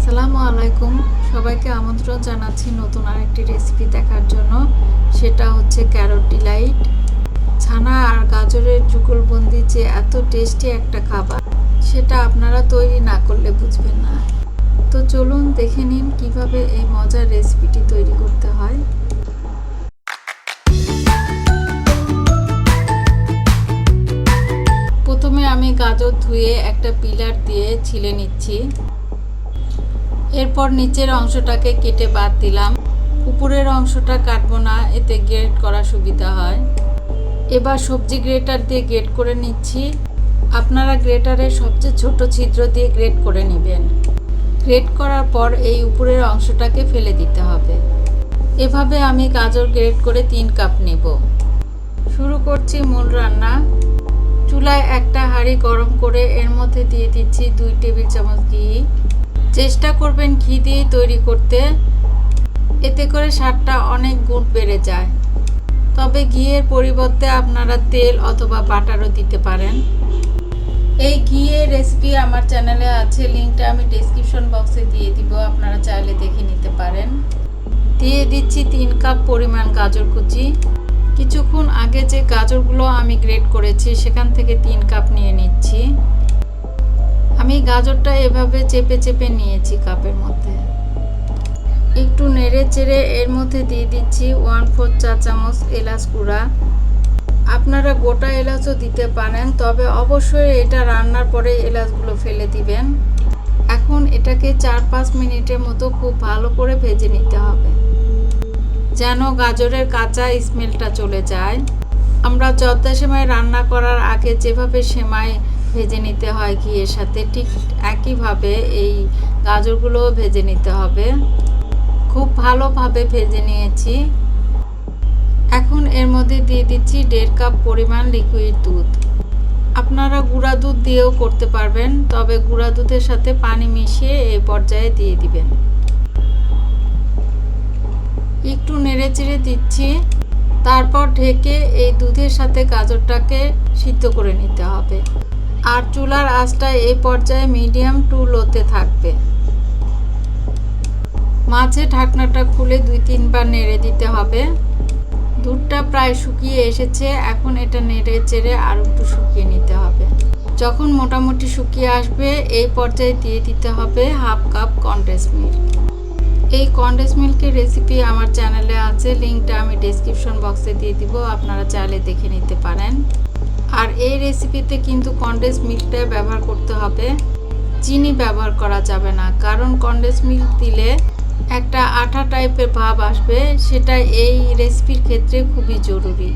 আসসালামু আলাইকুম, সবাইকে আমন্ত্রণ জানাচ্ছি নতুন আরেকটি রেসিপি দেখার জন্য। সেটা হচ্ছে ক্যারট ডিলাইট। ছানা আর গাজরের যুগলবন্দি যে এত টেস্টি একটা খাবার, সেটা আপনারা তৈরি না করলে বুঝবেন না। তো চলুন দেখে নিন কিভাবে এই মজার রেসিপিটি তৈরি করতে হয়। প্রথমে আমি গাজর ধুয়ে একটা পিলার দিয়ে ছিলে নিচ্ছি। এরপর নিচের অংশটাকে কেটে বাদ দিলাম। উপরের অংশটা কাটবো না, এতে গ্রেট করা সুবিধা হয়। এবার সবজি গ্রেটার দিয়ে গ্রেট করে নিচ্ছি। আপনারা গ্রেটারের সবচেয়ে ছোট ছিদ্র দিয়ে গ্রেট করে নেবেন। গ্রেট করার পর এই উপরের অংশটাকে ফেলে দিতে হবে। এভাবে আমি গাজর গ্রেট করে 3 কাপ নেব। শুরু করছি মূল রান্না। চুলায় একটা হাঁড়ি গরম করে এর মধ্যে দিয়ে দিচ্ছি 2 টেবিল চামচ ঘি। চেষ্টা করবেন ঘি দিয়ে তৈরি করতে, এতে করে স্বাদটা অনেক গুণ বেড়ে যায়। তবে ঘিয়ের পরিবর্তে আপনারা তেল অথবা বাটারও দিতে পারেন। এই ঘিয়ের রেসিপি আমার চ্যানেলে আছে, লিঙ্কটা আমি ডেসক্রিপশন বক্সে দিয়ে দিব, আপনারা চাইলে দেখে নিতে পারেন। দিয়ে দিচ্ছি 3 কাপ পরিমাণ গাজর কুচি। কিছুক্ষণ আগে যে গাজরগুলো আমি গ্রেট করেছি সেখান থেকে 3 কাপ নিয়ে নিচ্ছি। আমি গাজরটা এভাবে চেপে চেপে নিয়েছি কাপের মধ্যে। একটু নেড়ে চেড়ে এর মধ্যে দিয়ে দিচ্ছি 1/4 চা চামচ এলাচ গুঁড়া। আপনারা গোটা এলাচও দিতে পারেন, তবে অবশ্যই এটা রান্নার পরে এলাচগুলো ফেলে দিবেন। এখন এটাকে 4-5 মিনিটের মতো খুব ভালো করে ভেজে নিতে হবে, যেন গাজরের কাঁচা স্মেলটা চলে যায়। আমরা জর্দা সেমাই রান্না করার আগে যেভাবে সেমাই ভেজে নিতে হয় ঘিয়ের সাথে, ঠিক একইভাবে এই গাজরগুলোও ভেজে নিতে হবে। খুব ভালোভাবে ভেজে নিয়েছি। এখন এর মধ্যে দিয়ে দিচ্ছি 1.5 কাপ পরিমাণ লিকুইড দুধ। আপনারা গুঁড়া দুধ দিয়েও করতে পারবেন, তবে গুঁড়া দুধের সাথে পানি মিশিয়ে এই পর্যায়ে দিয়ে দিবেন। একটু নেড়ে চেড়ে দিচ্ছি, তারপর ঢেকে এই দুধের সাথে গাজরটাকে সিদ্ধ করে নিতে হবে। আর চুলার আঁচটা এই পর্যায়ে মিডিয়াম টু লোতে থাকবে। মাঝে ঢাকনাটা খুলে 2-3 বার নেড়ে দিতে হবে। দুধটা প্রায় শুকিয়ে এসেছে, এখন এটা নেড়ে চেড়ে আর একটু শুকিয়ে নিতে হবে। যখন মোটামুটি শুকিয়ে আসবে এই পর্যায়ে দিয়ে দিতে হবে 1/2 কাপ কনডেন্স মিল্ক। এই কনডেন্স মিল্কের রেসিপি আমার চ্যানেলে আছে, লিঙ্কটা আমি ডেসক্রিপশন বক্সে দিয়ে দিব, আপনারা চাইলে দেখে নিতে পারেন। আর এই রেসিপিতে কিন্তু কনডেন্স মিল্কটা ব্যবহার করতে হবে, চিনি ব্যবহার করা যাবে না, কারণ কনডেন্স মিল্ক দিলে একটা আঠা টাইপের ভাব আসবে, সেটা এই রেসিপির ক্ষেত্রে খুবই জরুরি।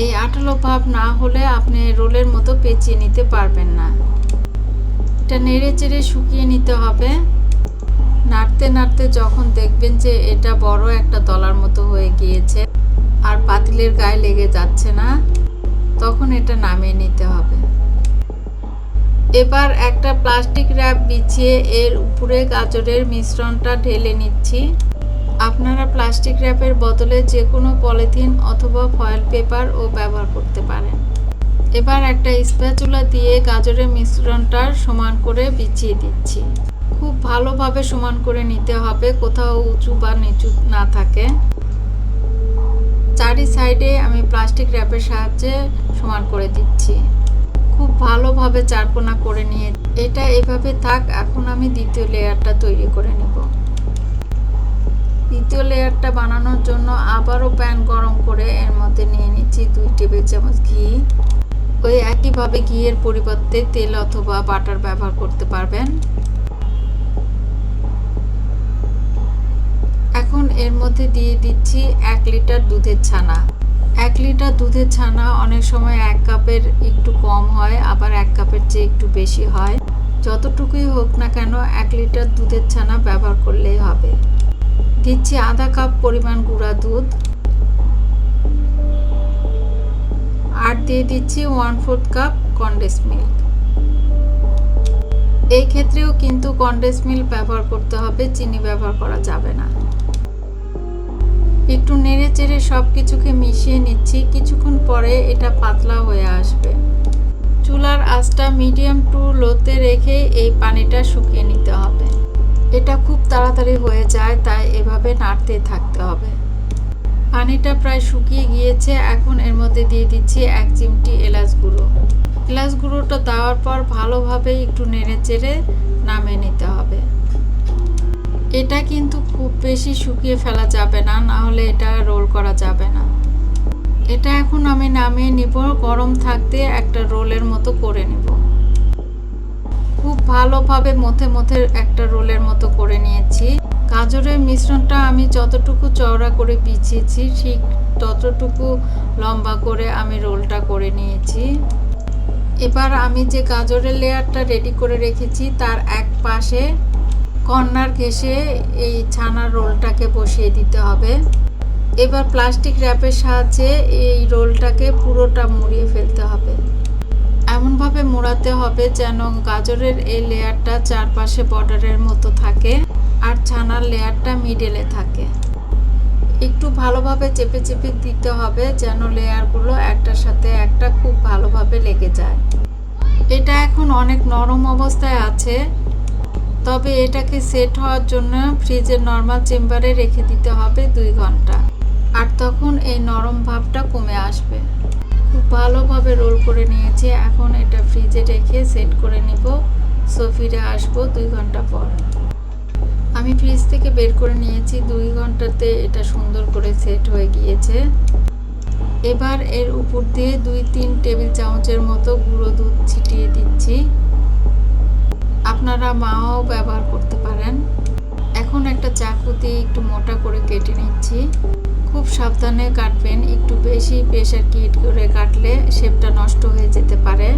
এই আঠালো ভাব না হলে আপনি রোলের মতো পেঁচিয়ে নিতে পারবেন না। এটা নেড়ে চেড়ে শুকিয়ে নিতে হবে। নাড়তে নাড়তে যখন দেখবেন যে এটা বড় একটা দলার মতো হয়ে গিয়েছে আর পাতিলের গায়ে লেগে যাচ্ছে না, তখন এটা নামিয়ে নিতে হবে। এবার একটা প্লাস্টিক র্যাপ বিছিয়ে এর উপরে গাজরের মিশ্রণটা ঢেলে নিচ্ছি। আপনারা প্লাস্টিক র্যাপের বদলে যে কোনো পলিথিন অথবা ফয়েল পেপারও ব্যবহার করতে পারেন। এবার একটা স্প্যাচুলা দিয়ে গাজরের মিশ্রণটা সমান করে বিছিয়ে দিচ্ছি। খুব ভালোভাবে সমান করে নিতে হবে, কোথাও উঁচু বা নিচু না থাকে। চারি সাইডে আমি প্লাস্টিক র্যাপের সাহায্যে সমান করে দিচ্ছি। খুব ভালোভাবে চারকোনা করে নিয়ে এটা এভাবে থাক। এখন আমি দ্বিতীয় লেয়ারটা তৈরি করে নেব। দ্বিতীয় লেয়ারটা বানানোর জন্য আবারও প্যান গরম করে এর মধ্যে নিয়ে নিচ্ছি 2 টেবিল চামচ ঘি। ওই একইভাবে ঘিয়ের পরিবর্তে তেল অথবা বাটার ব্যবহার করতে পারবেন। এখন এর মধ্যে দিয়ে দিচ্ছি 1 লিটার দুধের ছানা। 1 লিটার দুধের ছানা অনেক সময় 1 কাপের একটু কম হয়, আবার 1 কাপের চেয়ে একটু বেশি হয়। যতটুকুই হোক না কেন 1 লিটার দুধের ছানা ব্যবহার করলেই হবে। দিচ্ছি আধা কাপ পরিমাণ গুঁড়া দুধ, আর দিয়ে দিচ্ছি 1/4 কাপ কনডেন্স মিল্ক। এই ক্ষেত্রেও কিন্তু কনডেন্স মিল্ক ব্যবহার করতে হবে, চিনি ব্যবহার করা যাবে না। একটু নেড়ে চেড়ে সব কিছুকে মিশিয়ে নিচ্ছি। কিছুক্ষণ পরে এটা পাতলা হয়ে আসবে। চুলার আঁচটা মিডিয়াম টু লোতে রেখে এই পানিটা শুকিয়ে নিতে হবে। এটা তাড়াতাড়ি হয়ে যায়, তাই এভাবে নাড়তে থাকতে হবে। পানিটা প্রায় শুকিয়ে গিয়েছে। এখন এর মধ্যে দিয়ে দিচ্ছি 1 চিমটি এলাচ গুঁড়ো। এলাচ গুঁড়োটা দেওয়ার পর ভালোভাবে একটু নেড়ে চেড়ে নামিয়ে নিতে হবে। এটা কিন্তু খুব বেশি শুকিয়ে ফেলা যাবে না, না হলে এটা রোল করা যাবে না। এটা এখন আমি নামিয়ে নিব। গরম থাকতে একটা রোলের মতো করে নিব। খুব ভালোভাবে মথে মথে একটা রোলের মতো করে নিয়েছি। গাজরের মিশ্রণটা আমি যতটুকু চওড়া করে বিছিয়েছি ঠিক ততটুকু লম্বা করে আমি রোলটা করে নিয়েছি। এবার আমি যে গাজরের লেয়ারটা রেডি করে রেখেছি তার এক পাশে কর্নার ঘেঁষে এই ছানার রোলটাকে বসিয়ে দিতে হবে। এবার প্লাস্টিক র্যাপের সাহায্যে এই রোলটাকে পুরোটা মুড়িয়ে ফেলতে হবে। এমনভাবে মোড়াতে হবে যেন গাজরের এই লেয়ারটা চারপাশে বর্ডারের মতো থাকে আর ছানার লেয়ারটা মিডলে থাকে। একটু ভালোভাবে চেপে চেপে দিতে হবে যেন লেয়ারগুলো একটার সাথে একটা খুব ভালোভাবে লেগে যায়। এটা এখন অনেক নরম অবস্থায় আছে, তবে এটাকে সেট হওয়ার জন্য ফ্রিজের নর্মাল চেম্বারে রেখে দিতে হবে 2 ঘন্টা। আর তখন এই নরম ভাবটা কমে আসবে। খুব ভালোভাবে রোল করে নিয়েছি। এখন এটা ফ্রিজে রেখে সেট করে নিব। সো ফিরে আসবো 2 ঘন্টা পর। আমি ফ্রিজ থেকে বের করে নিয়েছি। 2 ঘন্টাতে এটা সুন্দর করে সেট হয়ে গিয়েছে। এবার এর উপর দিয়ে 2-3 টেবিল চামচের মতো গুঁড়ো দুধ ছিটিয়ে দিচ্ছি। আপনারা মাও ব্যবহার করতে পারেন। এখন একটা চাকু দিয়ে একটু মোটা করে কেটে নিচ্ছি। খুব সাবধানে কাটবেন, একটু বেশি প্রেসার কিট করে কাটলে শেপটা নষ্ট হয়ে যেতে পারে।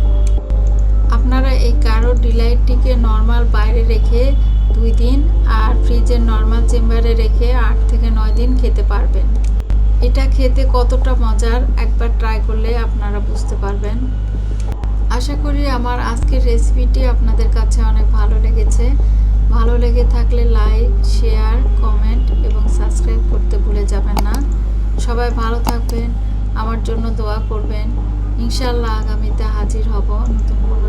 আপনারা এই গাঢ় ডিলাইটটিকে নর্মাল বাইরে রেখে 2 দিন আর ফ্রিজের নর্মাল চেম্বারে রেখে 8 থেকে 9 দিন খেতে পারবেন। এটা খেতে কতটা মজার একবার ট্রাই করলে আপনারা বুঝতে পারবেন। আশা করি আমার আজকের রেসিপিটি আপনাদের কাছে অনেক ভালো লেগেছে। ভালো লেগে থাকলে লাইক, শেয়ার, কমেন্ট এবং সাবস্ক্রাইব করতে ভুলে যাবেন না। সবাই ভালো থাকবেন, আমার জন্য দোয়া করবেন। ইনশাআল্লাহ আগামীতে হাজির হব নতুন কোনো